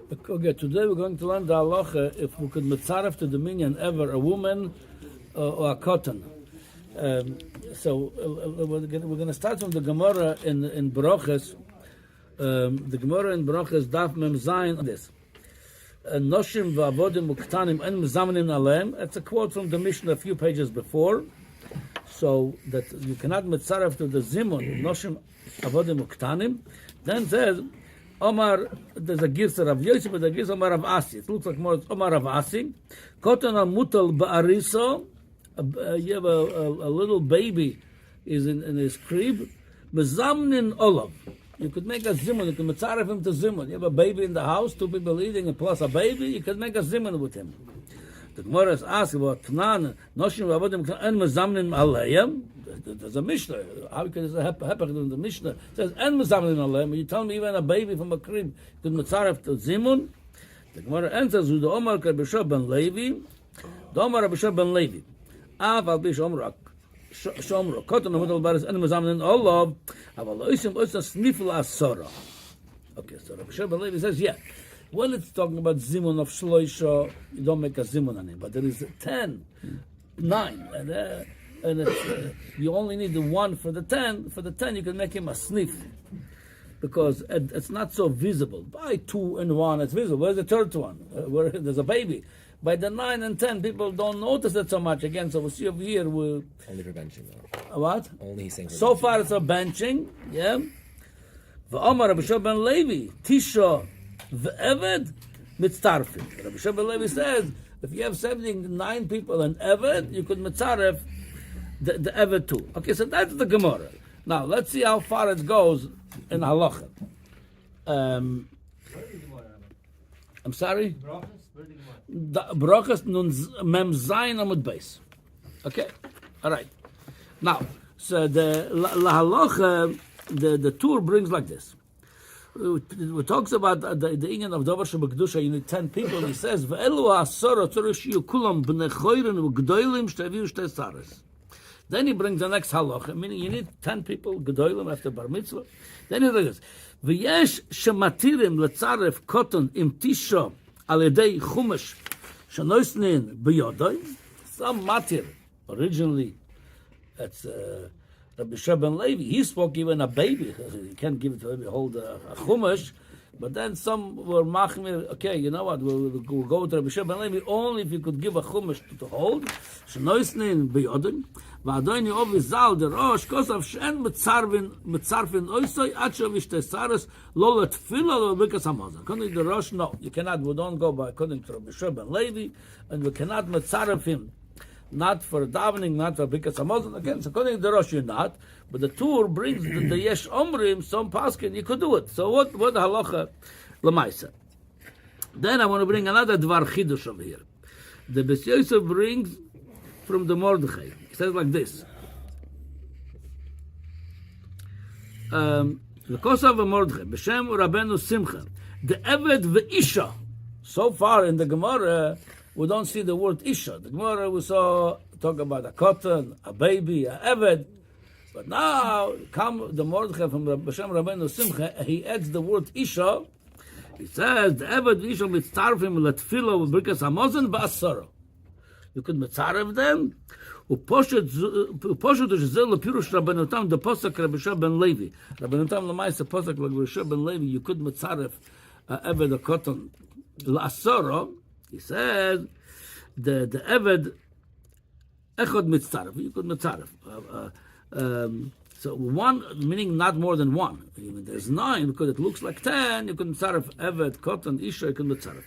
Okay, today we're going to learn the halacha if we could mitztaref to the minyan ever a woman or a kotom. We're going to start from the Gemara in Broches. The Gemara in Broches daf mem zayin this. Noshim v'avodim uktanim en mezamenin aleim. That's a quote from the Mishnah a few pages before. So that you cannot mitztaref to the zimun noshim avodim uktanim. Then says Omar, there's a girsa Rav Yosef, but the girsa Omar Rav Asi. It looks like more Omar Rav Asi. Koton mutal ba'ariso. You have a little baby is in his crib. Mezamnin olav. You could make a zimun. You can mitzaref him to zimun. You have a baby in the house, two people eating, and plus a baby. You could make a zimun with him. The Gemara is asking about Tnan, Noshim v'avodim en mezamnin aleim. There's a Mishnah. How can it happen in the Mishnah? It says en mezamnin aleim. You tell me even a baby from a crib could mitzaref to zimun. The Gemara answers with the Omar Rabbi ben Levi. The Omar Rabbi ben Levi. Av al bish Omrak. Shomro. Koton amudal baris en mezamnin olav. Aval oisim oisa snifel asora. Okay, so Rabbi ben Levi says, yeah. When it's talking about zimun of shloisha, you don't make a zimun on it. But there is 10, 9, and you only need the one for the 10. For the 10, you can make him a sniff because it's not so visible. By 2 and 1, it's visible. Where's the third one? Where there's a baby. By the 9 and 10, people don't notice it so much. Again, so we see over here. Only for benching, though. What? Only saying so benching. Far, it's a benching. Yeah. V'Omar Rabbi ben Levi, Tisha. The Eved mitztarfin. Rabbi ben Levi says if you have 79 people and Eved, you could mitzaref the Eved too. Okay, so that's the Gemara. Now let's see how far it goes in halacha. I'm sorry. Brochus nun mem zayin amud beis. Okay, all right. Now, so the halacha, the tour brings like this. It talks about the Indian of Dover Shebekdusha. You need 10 people. He says, "Ve'elu ha'asara tzorich shiyu kulam b'nei choyren u'gdoilim shteviu shtei sares." Then he brings the next halacha, meaning you need 10 people gedoilim after bar mitzvah. Then he says, "V'yesh shematirim letzaref koton im tisha al yedei chumash shenoisnin b'yodai." Some matir originally, that's. Rabbi ben Levi, he spoke even a baby. You can't give it to him, hold a chumash. But then some were machmir, okay, you know what, we'll go to Rabbi ben Levi only if you could give a chumash to hold. Shenoisnin b'yodin. V'adoini ovi zal der rosh, kosav shen mitzarfin oisoi, acho v'shtei sares, lo letfila, lo bikas hamazon. According to the rosh, no, you cannot, we don't go by according to Rabbi ben Levi, and we cannot mitzaref him. Not for davening, not for bikas hamazon. Again, so according to the rosh, you're not. But the tour brings the yesh omrim, some paskin, you could do it. So what halacha lemaisa? Then I want to bring another dvar chidush over here. The Beis Yosef brings from the Mordechai. He says like this. L'kosav Mordechai b'shem Rabbeinu Simcha the Eved v'Isha. So far in the Gemara, we don't see the word Isha. The Gemara we saw talk about a koton, a baby, a Eved. But now, come the Mordechai from B'Shem Rabbeinu Simcha, he adds the word Isha. He says, the Eved Isha mitztarfim letfilo v'brikas hamazon ba'asara. You could mitzaref them. Uposhet shzel lepirush Rabbeinu Tam, the posuk Rabbi ben Levi. Rabbeinu Tam l'mayis the posuk Rabbi ben Levi, you could mitzaref Eved a koton la'asara. He says, the Eved echad mitztaref. You could mitzaref. So one, meaning not more than one. Even there's 9, because it looks like 10, you can mitzaref Eved, koton, Isha, you can mitzaref.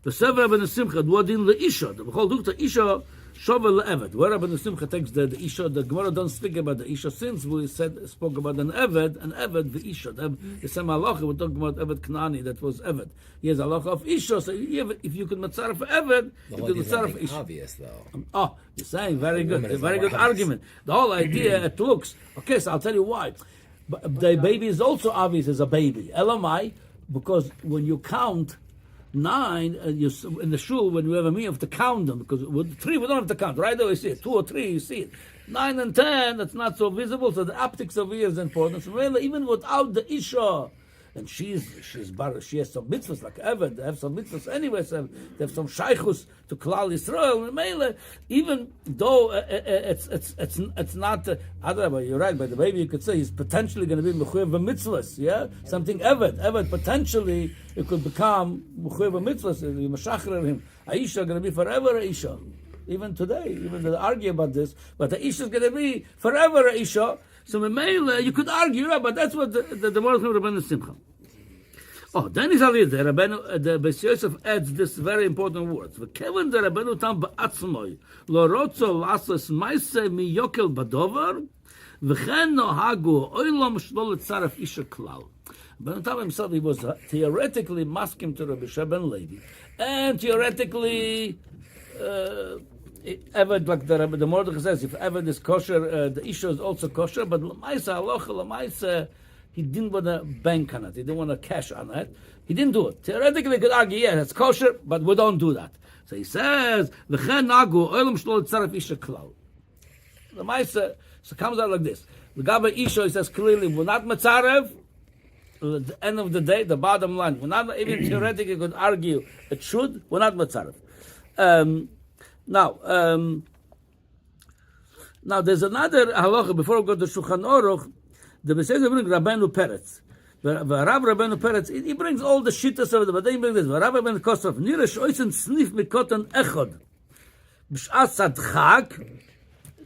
The Sefer Rabbeinu Simcha, Dwadin le'Isha. The B'chol Dukta Isha, Shovel le'Eved. Where Rabbeinu Simcha takes the Isha, the Gemara don't speak about the Isha, since we spoke about an Eved, the Isha. The same halacha, we're talking about Eved Knani, that was Eved. He has a halacha of Isha, so if you could mitzaref Eved, you could mitzaref Isha. Obvious, though. Oh, you're saying, very good, a very good argument. The whole idea, it looks, okay, so I'll tell you why. But the baby is also obvious as a baby. Elamai, because when you count 9, in the shul, when you have a meal, you have to count them, because with 3, we don't have to count. Right away, you see it. 2 or 3, you see it. 9 and 10, that's not so visible, so the optics of here is important. So really, even without the Isha, and she has some mitzvahs like Eved. They have some mitzvahs anyway. So they have some shaychus to Klal Yisrael. Even though it's not. You're right. By the baby, you could say he's potentially going to be mechuyev b'mitzvahs. Yeah, something Eved potentially it could become mechuyev b'mitzvahs. You mashachrer him. Isha going to be forever Isha. Even today, even they argue about this, but the Isha is going to be forever Isha. So you could argue, right, but that's what the word of Rabbeinu Simcha. Oh, then is already the Beis Yosef adds this very important words. V'kevan the Rabbeinu tam ba'atzmoi lo rotzo lasos ma'aseh miyokel badover v'chen nohagu oilom shlo letzaref isha klal. Rabbeinu tam himself, he was theoretically maskim to Rabbi Shua ben Levi, and theoretically Eved, like the Mordechai says, if Eved is kosher, the Isha is also kosher, but L'maisa, Halacha, L'maisa, he didn't want to bank on it. He didn't want to cash on it. He didn't do it. Theoretically, he could argue, yeah, it's kosher, but we don't do that. So he says, V'chen nagu, oilem shlo tzaref Isha klal. L'maisa, so it comes out like this. The Gabbai Isha, he says clearly, we're not mitzarev. At the end of the day, the bottom line, we're not, even theoretically could argue it should, we're not mitzarev. Now there's another halacha before we go to Shulchan Aruch. The Beis Yosef brings Rabbeinu Peretz. Rav Rabbeinu Peretz, he brings all the shittas of it, but then he brings this. Rav Rabbeinu Kosov, nira shoysen snif mikotan echod. B'sh'as adchak.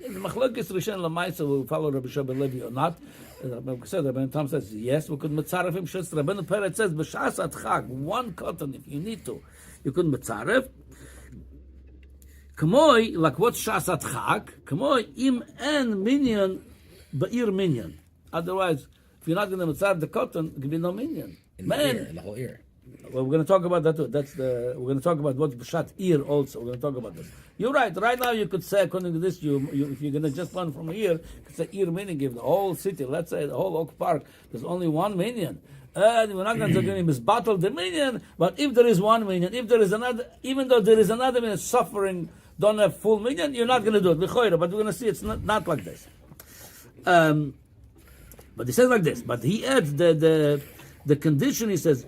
The machlokes Rishon Lamaisa will follow Rabbi Shua ben Levi or not. Rabbeinu Tam says yes, we could mitzaref him. Rabbeinu Peretz says b'sh'as adchak, one cotton if you need to, you could mitzaref. Kamoi, like what's Shasat Chak? Kamoi, im en minyan, ba'ir minyan. Otherwise, if you're not going to mitzaref the cotton, it can be no minyan. In the whole ear. Well, we're going to talk about that too. We're going to talk about what's B'shat ear also. We're going to talk about this. You're right. Right now, you could say, according to this, if you're going to just learn from here, you could say ear minyan, give the whole city, let's say the whole Oak Park, there's only one minyan. We're not going to misbattle the minyan, but if there is one minyan, if there is another, even though there is another minyan suffering, don't have full minyan, you're not going to do it. But we're going to see it's not like this. But he says like this. But he adds the condition. He says,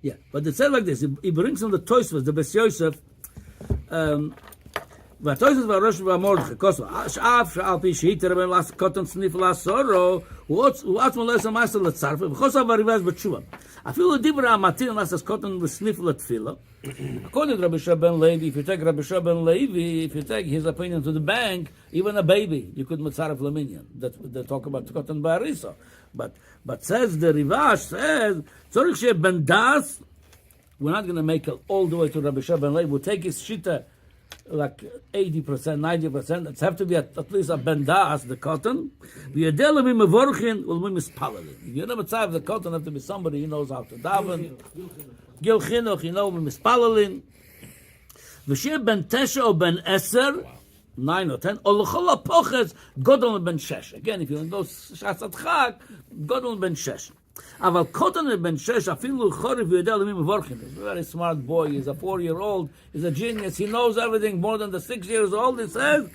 yeah. But it says like this. He brings on the Tosfos, the Beis Yosef. והתוספות והראש והמordechai כוסו, שאף שעל פי שהיתר רבן לעשות קוטון סניף לעשורו, הוא עצמו לא יעשה מעשה לצרפה, וחוסר בריבז בתשובה. אפילו דיבר המתיר לעשות קוטון וסניף לתפילה. According to Rabbi Shua ben Levi, if you take Rabbi Shua ben Levi, if you take his opinion to the bank, even a baby, you could mitzaref leminyan. They talk about cotton barisa. But says the Rivash, says, tzorich sheh ben das, we're not going to make it all the way to Rabbi Shua ben Levi. We'll take his shita like 80%, 90%. It's have to be at least a bendas, the cotton. If you're not mitzaref the cotton, have to be somebody who knows how to daven. Gil chinuch, you know, mispalelin. V'shir ben tesha or ben eser, 9 or 10. Or l'chol ha'poches, godol ben shesh. Again, if you know shasat chak, godol ben shesh. Aval koton ben shesh, afilu choriv v'yodeh l'mim mevorchin. He's a very smart boy. He's a 4-year-old. He's a genius. He knows everything more than the 6 years old. He says,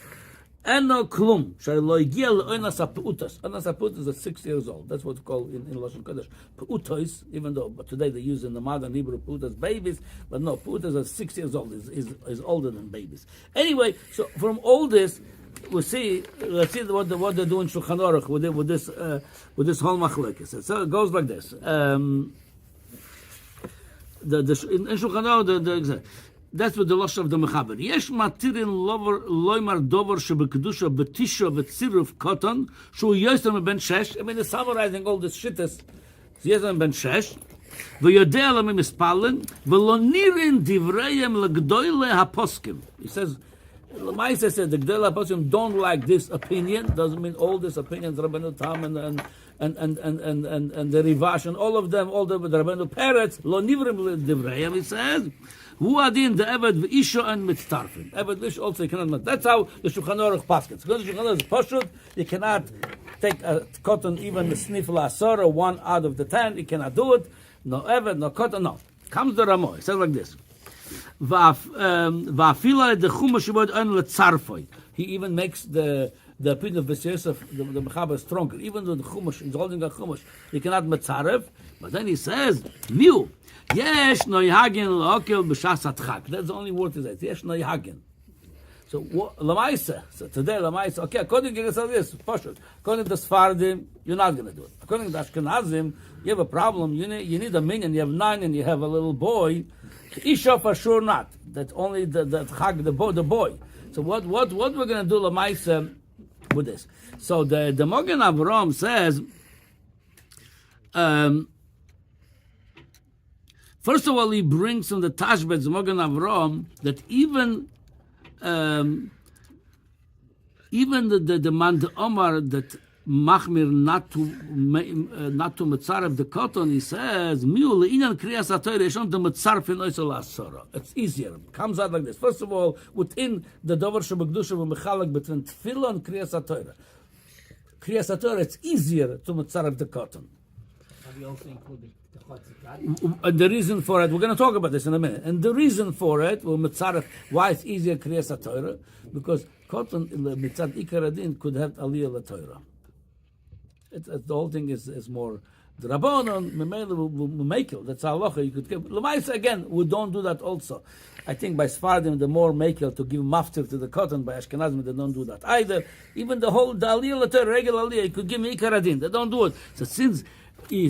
Eno klum. Shelo igia le'onas ha'peutos. Onas ha'peutos is at 6 years old. That's what's called in Lashon Kodesh. Peutos, even though, but today they use in the modern Hebrew peutos babies, but no, peutos at 6 years old is older than babies. Anyway, so from all this, let's see what they do in Shulchan Aruch with this whole machlekes. So it goes like this. In Shulchan Aruch, that's what the loss of the mechaber. Yesh matirin loymar dover shebekedusha betisha v'tziruf cotton shu yosem ben shesh. I mean, it's summarizing all this shittas. Yosem ben shesh v'yodei alamim mispalin v'lo nirin divrayim legdoyle haposkim. He says, Lamaisa said the Gdei Poskim don't like this opinion. Doesn't mean all these opinions, Rabbeinu Tam and the Rivash and all of them, all the Rabbeinu Peretz, lo nivrim divrayim. He says, Hu adin the Eved v'Isha and mitztaref. Eved v'Isha also you cannot. That's how the Shulchan Aruch paskins. Because the Shulchan Aruch is pashut, you cannot take a cotton even a snif la'asor or 1 out of the 10. You cannot do it. No Eved, no cotton, no. Comes the Ramo. He says like this. Va'afila the chumash shebod on letzarfoi. He even makes the opinion of Beis Yosef, the Mechaber, stronger. Even though the chumash is holding a chumash, he cannot mitztaref. But then he says, "Miu, yesh noyhagen laokel b'shas hatchak." That's the only word he says. Yesh noyhagen. So lamaisa. So today lamaisa. Okay, according to this, according to Sfardim, you're not going to do it. According to Ashkenazim, you have a problem. You need a minyan. You have 9, and you have a little boy. Isha for sure not. That's only the chag, the boy. So what we're going to do lamaisa with this? So the Mogen Avraham says, first of all, he brings from the Tashbetz, the Mogen Avraham, that even the man the Omar that machmir not to mitzaref the koton, he says miu le'inan kriyas haTorah yeshon the mitzaref in oisel asara. It's easier. Comes out like this. First of all, within the dover shebekdusha v'mechalek between tefillah and kriyas haTorah. Kriyas haTorah, it's easier to mitzaref the koton. Have you also included the chotzikat? And the reason for it, we're going to talk about this in a minute. And the reason for it, why it's easier kriyas haTorah, because koton mitzad ikar adin could have aliyah laTorah. The whole thing is more the Rabbanon mekel. That's halacha. You could give Lamaisa again. We don't do that also. I think by Sfardim the more mekel to give maftir to the cotton. By Ashkenazim they don't do that either. Even the aliyah laTorah, regular aliyah, you could give me ikaradin. They don't do it. So since he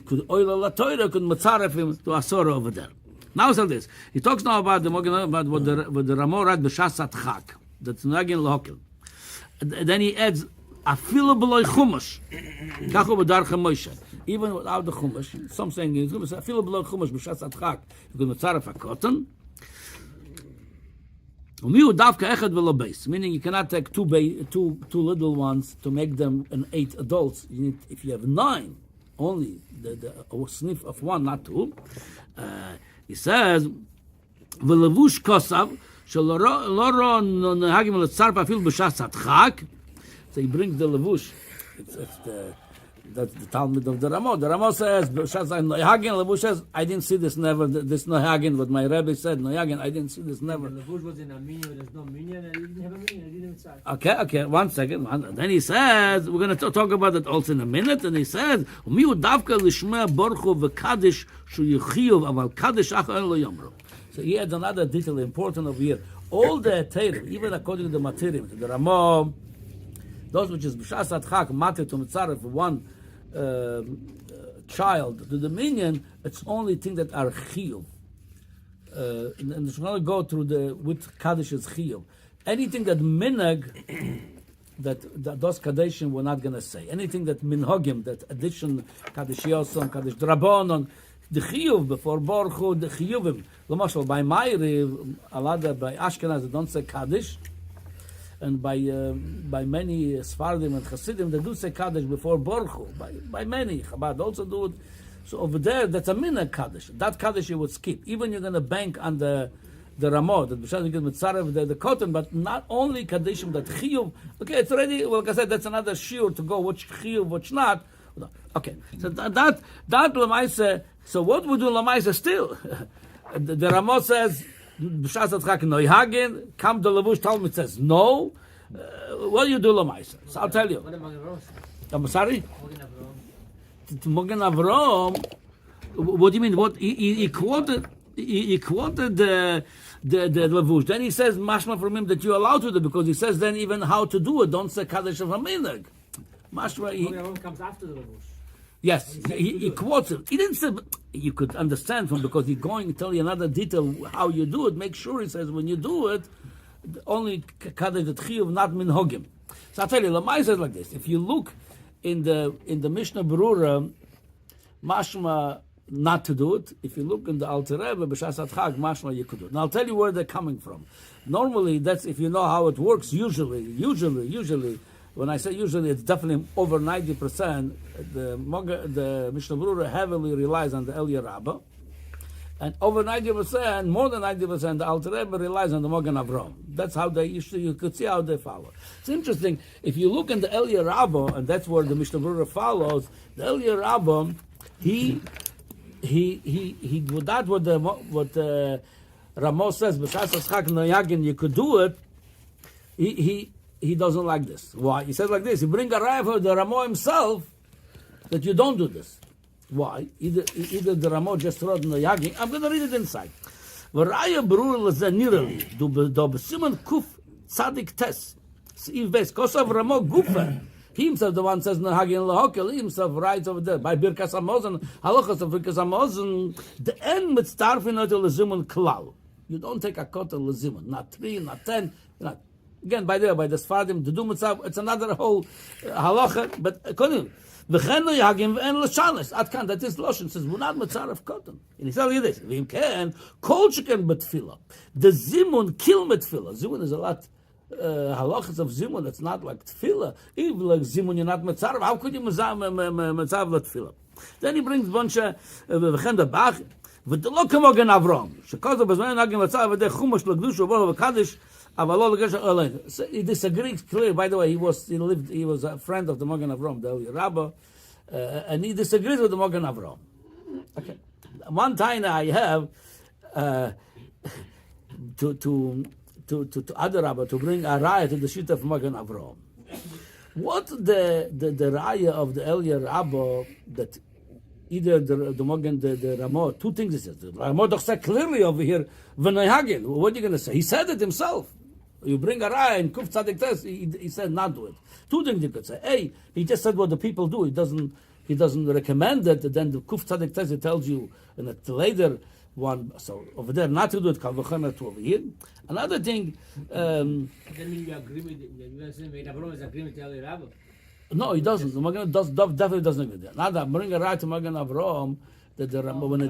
could oil laTorah, could matzaref him to asora over there. Now so this. He talks now about what the Ramo read b'shas hatchak. That's nagin lahokel. Then he adds. Afilu b'loy chumash, kachu b'darcha Moshe. Even without the chumash, some saying it's chumash. Afilu b'loy chumash b'shas hatchak. You could mitzaref a koton. Umiu davka echad v'lo beis. Meaning you cannot take two little ones to make them an 8 adults. You need, if you have 9, only the sniff of 1, not 2. He says v'levush kosav shelo ro nehagim letzaref afilu b'shas hatchak. So he brings the levush. That's the Talmud of the Ramo. The Ramo says, levush says, I didn't see this never. This nohagin, what my Rebbe said, nohagin, I didn't see this never. The levush was in a minyan. There's no minyan. I didn't have a minyan. I didn't say. Okay. 1 second. Then he says, we're going to talk about it also in a minute. And he says, umiu davka lishmeh borchu v'kadish shu yichiyuv aval kadish achar lo yomru. So he adds another detail important over here. All the Torah, even according to the Matirim, the Ramo, those which is b'shas hatchak matir to mitzaref for 1 child to the minyan, it's only things that are chiyuv. And it's going to go through with kaddish is chiyuv. Anything that minhag, that those kaddishim we're not going to say. Anything that minhagim, that addition, kaddish yosam, kaddish drabonon, the chiyuv before borchu, the chiyuvim. L'mashal by Ma'ariv, alada by Ashkenaz, they don't say kaddish. And by many Sfardim and Hasidim, they do say Kaddish before Borchu. By many, Chabad also do it. So over there, that's a minhag Kaddish. That Kaddish you would skip. Even you're going to bank on the Ramah, that B'shas you get Mitzarev, the kotom, but not only Kaddishim, that Chiyuv. Okay, it's already, well, like I said, that's another shiur to go, which Chiyuv, which not. Okay, so that Lamaisa, so what we do Lamaisa still? The Ramah says, B'shas hatchak noihagin. Come the levush Talmud says no. What do you do lamaisa? So I'll tell you. I'm sorry. Mogen Avraham. What do you mean? What he quoted? He quoted the levush. Then he says mashma from him that you're allowed to do, because he says then even how to do it. Don't say kaddish of a minhag. Mashma. Mogen Avraham comes after the levush. Yes, he quotes it. He didn't say, but you could understand from, because he's going to tell you another detail how you do it. Make sure, he says, when you do it, only kaddish the chiyuv, not minhagim. So I'll tell you, Lamai says like this. If you look in the Mishnah Berurah, mashma not to do it. If you look in the Alter Rebbe, b'shas hatchak, mashma you could do it. Now I'll tell you where they're coming from. Normally, that's if you know how it works. Usually. When I say usually, it's definitely over 90%. The Mishnah Berurah heavily relies on the Eliyah Rabbah, and over 90%, more than 90%, the Alter Rebbe relies on the Mogen Avraham. That's how they usually, you could see how they follow. It's interesting, if you look in the Eliyah Rabbah, and that's where the Mishnah Berurah follows, the Eliyah Rabbah, he that what Ramo says, B'shas Chag Noyagin, you could do it, he doesn't like this. Why? He says like this, you bring a raya for the Ramo himself, that you don't do this. Why? Either the Ramo just wrote Noyagin, I'm going to read it inside. V'raya berur l'zenirali, do b'siman kuf tzadik tes, Seif Beis, kosav Ramo gufa, he himself, the one says Nahagin Lahokel, he himself writes over there by Birkas Hamazon, Halachas of Birkas Hamazon, the end mitztaref not lezimun klal. You don't take a kotel lezimun, not 3, not 10, not. Again, by the Sfardim, the do mitzvah, it's another whole halacha, but according v'chen lo yagim v'en l'shalis. Atkan, that is Loshen says we're not mitzaref kotel. And he tells you this: v'im ken kol sheken betfila. The zimun kill betfila. Zimun is a lot. Halachas of zimun, it's not like tefillah. If like zimun, you're not mitzaref. How could you mitzaref tefillah? Then he brings a bunch of v'chen the bach v'delo kamogen Avram. Shekazav b'zman nagim mitzaref v'dei chumash l'gdusha v'lo v'kadosh. So he disagrees clearly. By the way, he was a friend of the Magen Avram, the Eliyah Rabbah, and he disagrees with the Magen Avram. Okay, one time I have to other Rabbah to bring a raya to the shit of Magen Avram. What the raya of the Eliyah Rabbah that either the Magen the Ramah, two things he says. The Ramah doch said clearly over here v'noyagin. What are you going to say? He said it himself. You bring a raya and kuf tzadik tes. He said not do it. Two things you could say. A, he just said what the people do. He doesn't recommend it. Then the kuf tzadik tes, it tells you in a later one. So over there not to do it. Kalvachana to over here. Another thing. That means you agree with Abraham is agreement with the Rabbi. No, he doesn't. The Magen definitely doesn't agree with that. Now that bring a raya to Magen Avram. When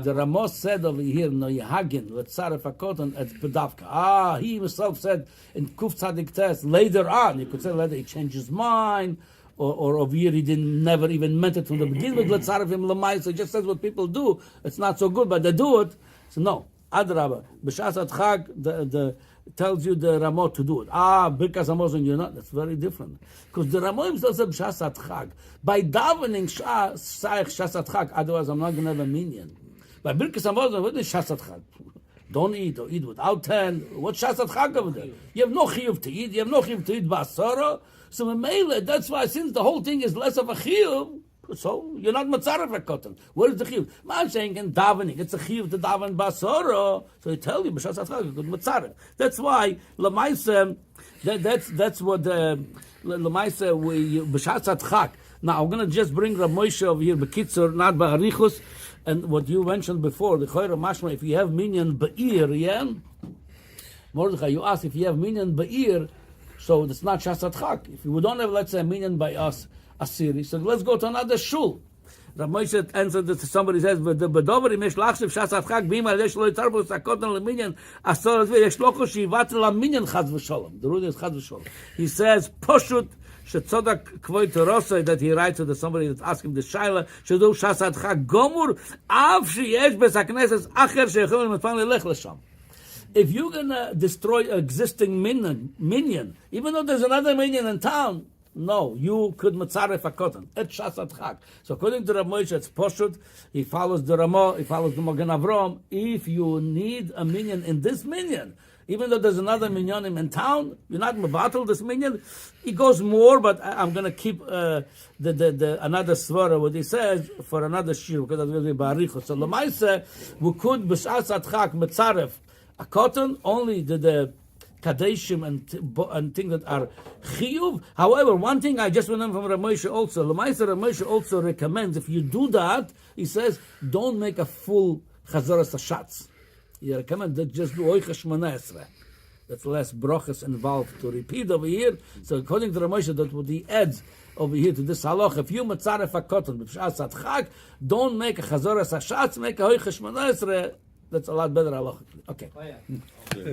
the Ramos said over here, no Yehagin, Letzaref HaKoton, it's Pedavka. He himself said in Kuf Tzadik Tes, later on, you could say later he changed his mind, or over here he never even meant it from the beginning with Letzaref Him Lamai, so he just says what people do, it's not so good, but they do it. So no, Adrabah, B'shas Chag, the tells you the Ramo to do it. Birkas Hamazon, you're not. That's very different. Because the Ramo himself said B'shas Chag. By davening Shas Chag, otherwise I'm not going to have a minyan. By Birkas Hamazon, what is Shas Chag? Don't eat or eat without 10. What's Shas Chag over there? You have no chiyuv to eat. You have no chiyuv to eat ba'asara. So that's why since the whole thing is less of a chiyuv, so you're not mitzaref kotom. Where is the chiyuv? I'm saying in davening, it's a chiyuv to daven basoro. So they tell you b'shas atchag you could mitzaref. That's why lemaisa. That's what lemaisa we b'shas atchag. Now I'm going to just bring Rav Moshe over here b'kitzur, not ba'arichus, and what you mentioned before the choyra mashma. If you have minyan ba'ir, yeah, Mordechai, you asked if you have minyan ba'ir, so it's not shas atchag. If you don't have, let's say, a minyan by us. Asiri. So let's go to another shul. Rav Moshe answered to somebody says, "B'dover im yesh lachshav shas atchag b'ima yesh lo yitzarbu sakotan leminyan asor yesh lo koshivat leminyan chaz v'sholom." The rule is chaz v'sholom. He says, "Poshut shetzodak kvoi terosay," that he writes to somebody that's asking the shaila shedu shas atchag gomur av sheyesh besakneses acher sheyecholim mitfan lelech l'sham. If you're gonna destroy existing minyan, even though there's another minyan in town. No, you could mitzaref hakoton. It's shas atchag. So according to Rav Moshe, it's poshut. He follows the Ramah. He follows the Magen Avram. If you need a minyan in this minyan, even though there's another minyanim in town, you're not mevatel this minyan. He goes more, but I'm going to keep the another svara what he says for another shiur because that's going to be barichos. So lemaisa we could b'shas atchag mitzaref hakoton only the kadeshim and things that are chiyuv. However, one thing I just went on from Rav Moshe also, Lamaisa Rav Moshe also recommends if you do that, he says, don't make a full chazaras hashatz. He recommends that just do oicha shmona esrei. That's less brachas involved to repeat over here. So according to Rav Moshe, that's what he adds over here to this halach. If you mitzaref hakoton b'shas atchag, don't make a chazaras hashatz, make a oicha shmona esrei. That's a lot better halach. Okay.